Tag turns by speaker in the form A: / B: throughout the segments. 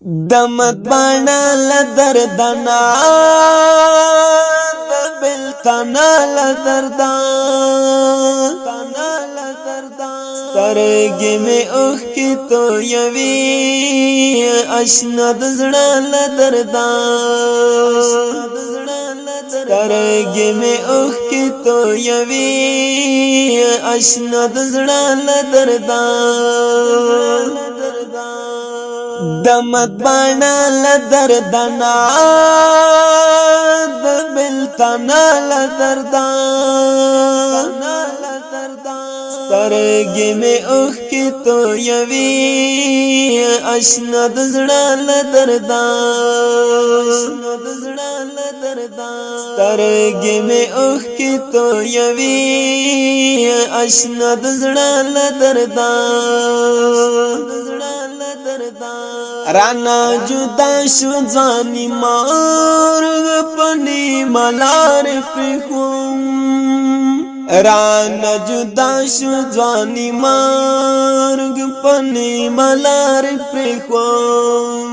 A: دمت بانا لدردنا بلتنا لدردان سترگی میں اوخ کی تو یوی اشنا دزڑا لدردان سترگی میں اوخ کی تو یوی اشنا دزڑا لدردان دمت بانا لدردنا دبلتنا لدردان سترگی میں اوخ کی تو یوی اشنا دزڑا لدردان سترگی میں اوخ کی تو یوی اشنا دزڑا لدردان رانا جدا شو ځاني مارغ پني ملار پخوم رانا جدا شو ځاني مارغ پني ملار پخوم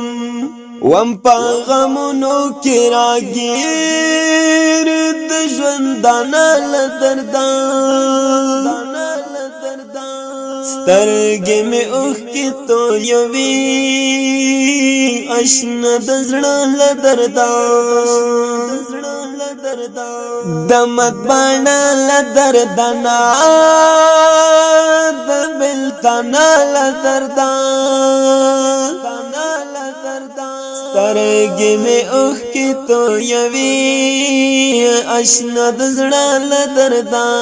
A: وم په غمونو کې راګیر د ژوندانه لدردان سترگی میں اوخ کی تو یوی اشنا دزڑا لدردان دمت بانا لدردنا دبلتنا لدردان سترگی میں اوخ کی تو یوی اشنا دزڑا لدردان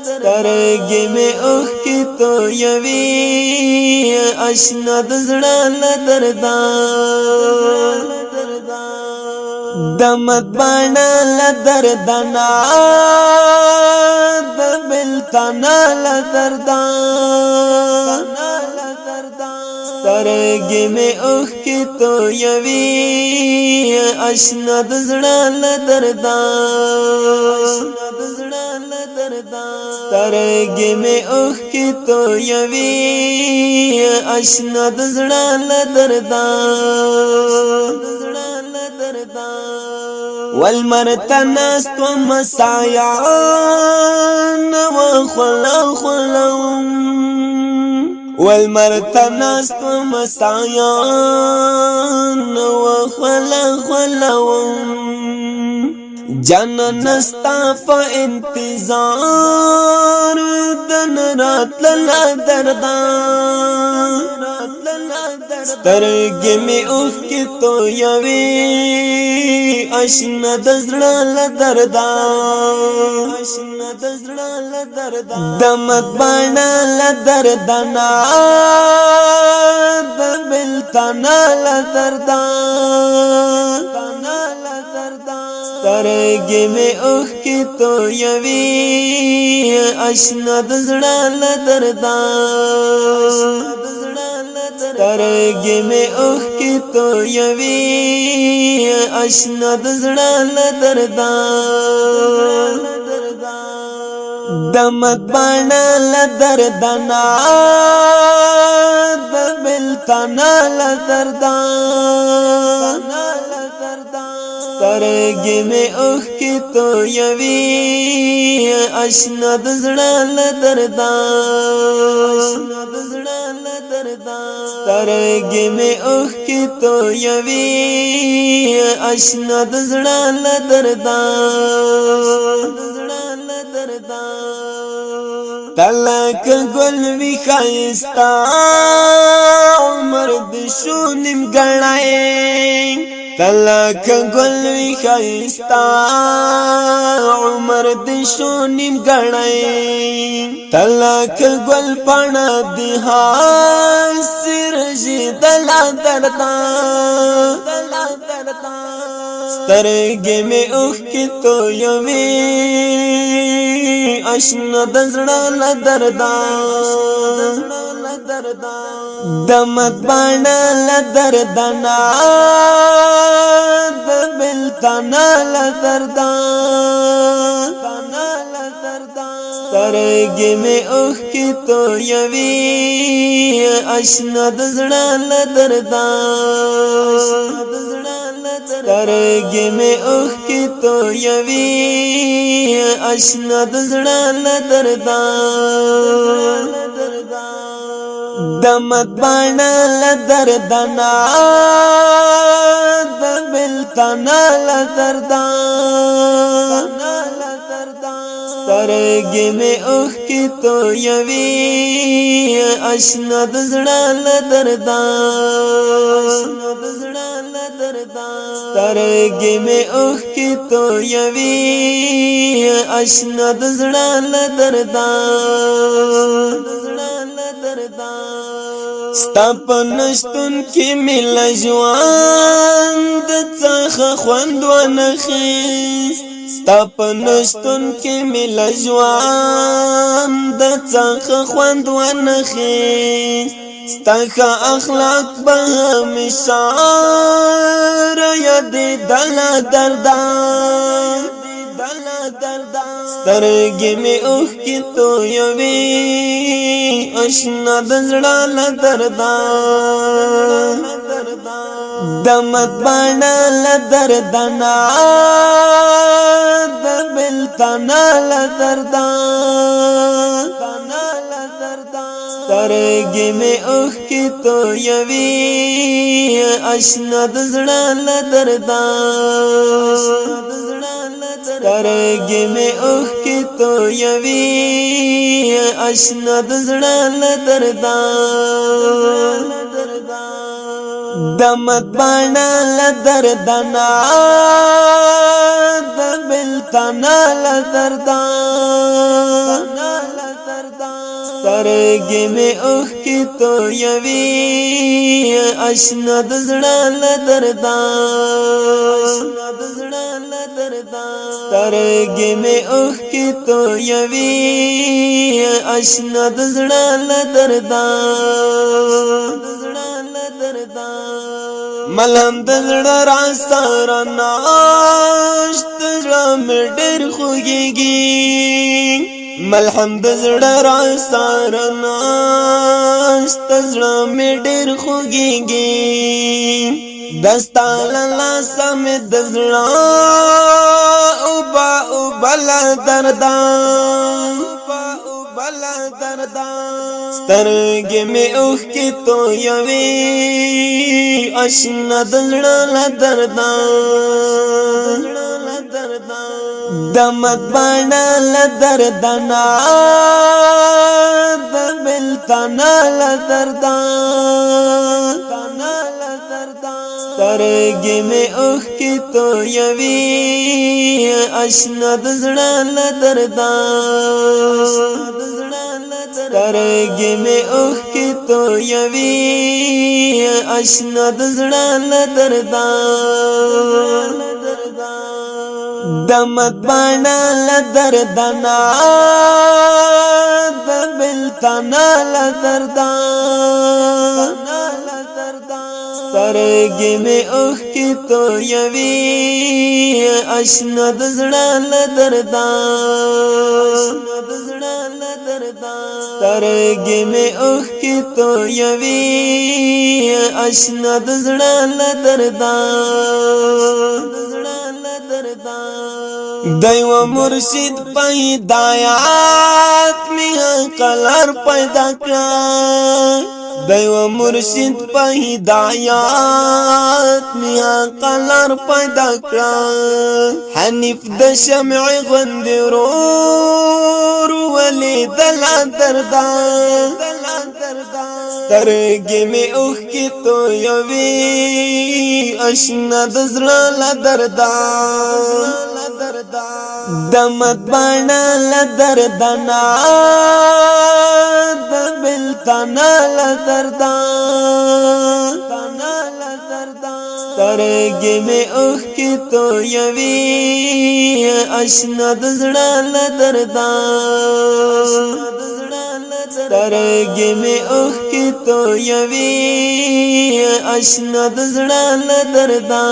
A: سترگی میں اوخ کی تو یوی اشنا دزڑا لدردان دمت بانا لدردنا دبلتنا لدردان سترگی میں اوخ کی تو یوی اشنا دزڑا لدردان سترگی میں اوخ کی تو یوی اشنا دزڑا لدردان والمرتنست ومسایان وخلوم والمرتنست ومسایان وخلوم جانا نستا پا انتظار دن رات للا دردان سترگی میں اوخ کی تو یوی اشنا دزڑا لدردان دمت بانا لدردنا دبلتنا لدردان سترگی میں اوخ کی تو یوی اشنا دزڑا لدردان سترگی میں اوخ کی تو یوی اشنا دزڑا لدردان دمت بانا لدردنا دبلتنا لدردان سترگی میں اوخ کی تو یوی اشنا دزڑا لدردان سترگی میں اوخ کی تو یوی اشنا دزڑا لدردان تلک گل وی خایستا عمر دشو نیم گڑائیں تلک گل وی خایستا عمر دشو نیم گڑائیں تلک گل پانا دیہا سرجی دلا دردان سترگی میں اوخ کی تو یوی اشنا دزڑا لدردان دمت بانا لدردنا دبلتنا لدردان سترګې مې اوښکې تویوي اشنا د زړه له درده سترګې مې اوښکې تویوي اشنا د زړه له درده د مدبانه له دردنا د بلتنا له درده سترګې مې اوښکې تویوي اشنا د زړه له درده سترګې مې اوښکې تویوي اشنا د زړه له درده ستا په نشتون کې مې له ژوند څخه خوند وانخیست ستا په نشتون کې مې له ژوند څخه خوند وانخیست ستا ښه اخلاق به همیشه یادېدل درده سترګې مې اوښکې تویوي اشنا د زړه له درده د مدبانه له دردنا د بلتنا له درده سترګې مې اوښکې تویوي اشنا د زړه له درده سترګې مې اوښکې تویوي اشنا د زړه له درده د مدبانه له دردنا د بلتنا له درده سترګې مې اوښکې تویوي اشنا د زړه له درده سترګې مې اوښکې تویوي اشنا د زړه له درده ملهم د زړه را سره ناشت زړه مې ډېر خوږېږي ملهم د زړه را سره ناشت زړه مې ډېر خوږېږي دستا له لاسه مې د زړه اوبه له درده سترګې مې اوښکې تویوي اشنا د زړه له درده د مدبانه له دردنا د بلتنا له درده سترګې مې اوښکې تویوي اشنا د زړه له درده سترګې مې اوښکې تویوي اشنا د زړه له درده د مدبانه له دردنا د بلتنا له درده سترګې مې اوښکې تویوي اشنا د زړه له درده سترګې مې اوښکې تویوي اشنا د زړه له درده دیو مرشد په هدایت مې قلر پیدا کړ دیو مرشد په هدایت مې قلر پیدا کړ حنیف د شمع غوندې ورور ولیدل درده سترګې مې اوښکې تویوي اشنا د زړه له درده د مدبانه له دردنا د بلتنا له درده سترګې مې اوښکې تویوي اشنا د زړه له درده سترګې مې اوښکې تویوي اشنا د زړه له درده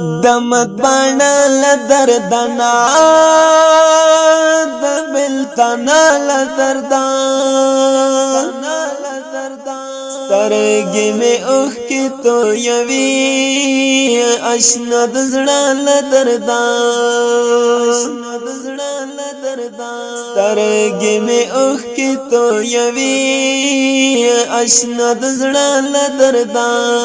A: دمت بانا لدردنا دبلتنا لدردان سترگی میں اوخ کی تو یوی اشنا دزڑا لدردان سترگی میں اوخ کی تو یوی اشنا دزڑا لدردان